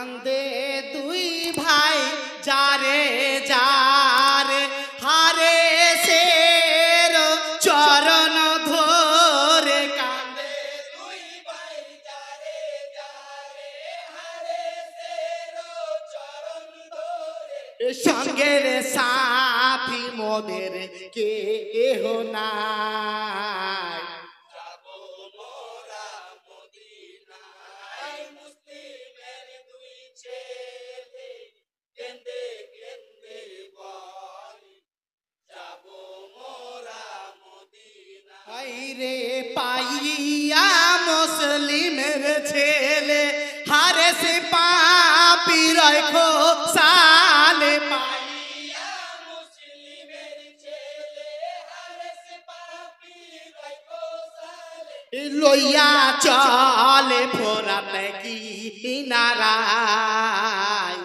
কান্দে দুই ভাই যারে যারে হারে সের চরণ ধরে কান্দে দুই ভাই যারে যারে হারে সের চরণ ধরে সঙ্গের সাথী মোদের কেহ নাই রে পাইয়া মুসলিমের ছেলে হারে সে পাপি রাখো সালে পাইয়া মুসলিমের ছেলে হারে সে পাপি রাখো সালে লইয়া চলে ফোরাত কি নারায়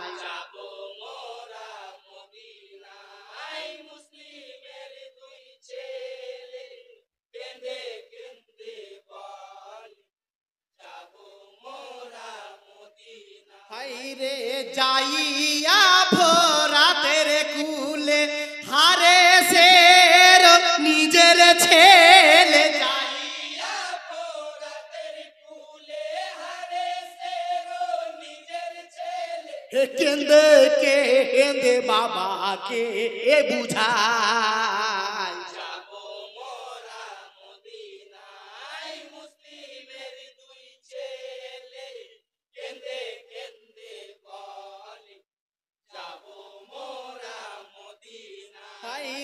রে যাইয়া ভোরাতের কুলে হারে সের নিজের ছেলে যাইয়া ভোরাতের কুলে হারে সের নিজের ছেলে কেন্দে কেন্দে বাবাকে বুঝায়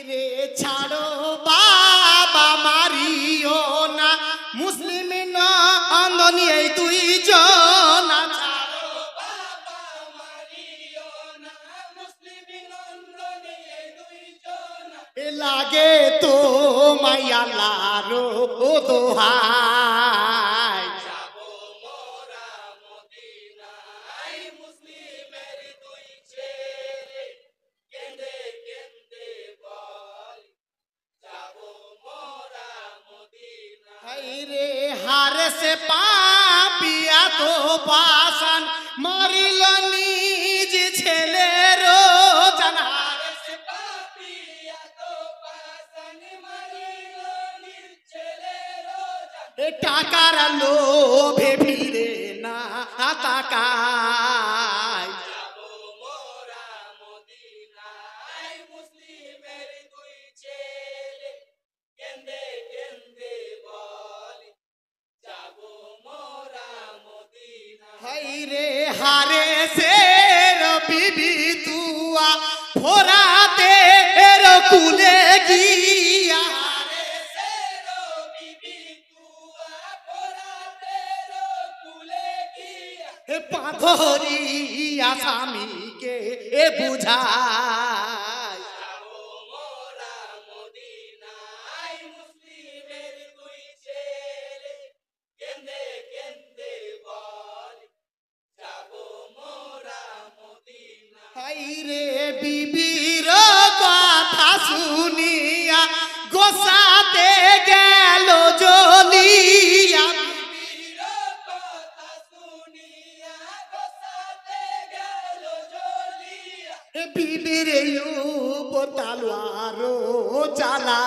রে ছাড়ো বাবা মারিও না মুসলিম নন্দনী এই দুই জন ছাড়ো বাবা মারিও না মুসলিম নন্দনী এই দুই জন লাগে তো মাইয়া লারো দোহাই রে হারে সে পাপিয়া তো পাশান মরিল নিজ ছেলের জান হারে সে পাপিয়া তো পাশান মরিল নিজ ছেলের জান টাকার লোভে ফিরে না তাকায় রে হারে সের বিবি তুয়া ভোরাতে এর কুলে গিয়া হারে সের বিবি তুয়া ভোরাতে এর কুলে গিয়া পাথরিয়া স্বামীকে বুঝায় রে বিবির কথা শুনিয়া গোসাতে গেল জ্বলিয়া বিবির কথা শুনিয়া গোসাতে গেল জ্বলিয়া বিবির তালোয়ার চালা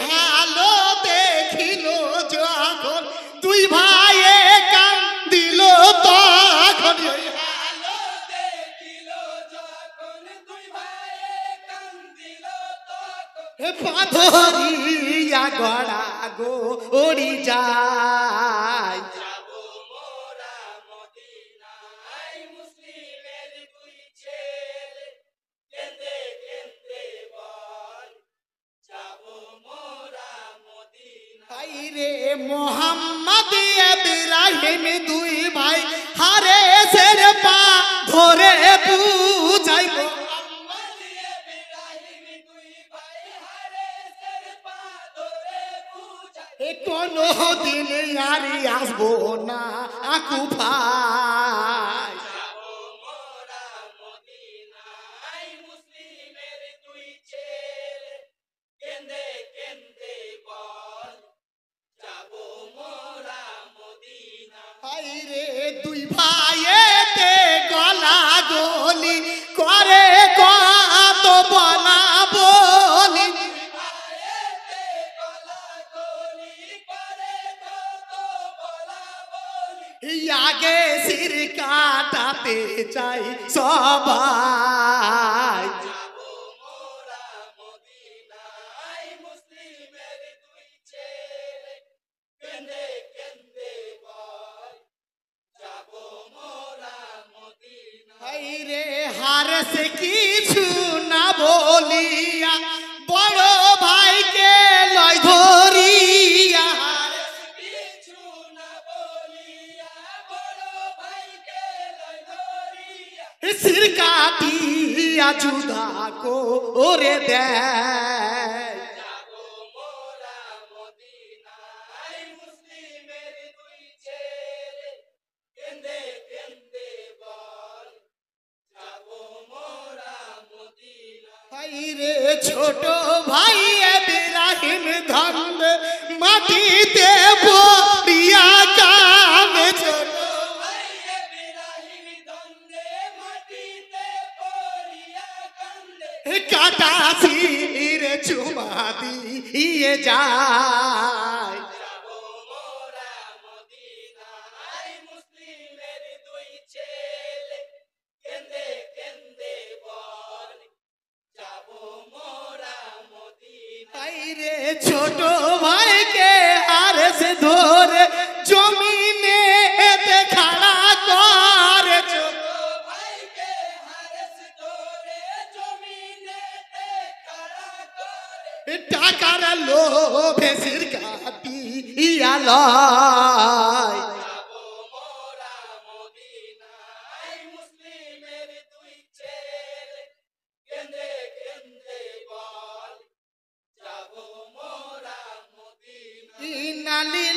হালো দেখিল যখন দুই ভাইয়ে কান্দিল তখন হালো দেখিল যখন দুই ভাইয়ে কান্দিল তখন পাথরিয়া গড়া গড়ি যায় রে মোহাম্মদ ইব্রাহিম দুই ভাই হারে সের পা ধরে বুঝাই মোহাম্মদ ইব্রাহিম দুই ভাই হারে সের পা ধরে বুঝাই কোনো দিন আর আসবো না কুফায় দুই ভাইয়েতে গলা গলি করে কত বলা বলি আগে সির কাটাতে চাই সবাই রে হারে সে কিছু না বলিয়া বড় ভাইকে লয় ধরিয়া সির কাটিয়া জুদা করে দেয় রে ছোট ভাই ইব্রাহিম ধন্দ মাটিতে পড়িয়া কামে ছোট ভাই ইব্রাহিম ধন্দে মাটিতে পড়িয়া কান্দে কাটা সির চুমা দিয়ে যায় রে ছোট ভাইকে আর সে ধরে জমিনে খাড়া করে ছোট ভাইকে আর সে ধরে জমিনে খাড়া করে টাকার লোভে সির কাটিয়া লয় নালি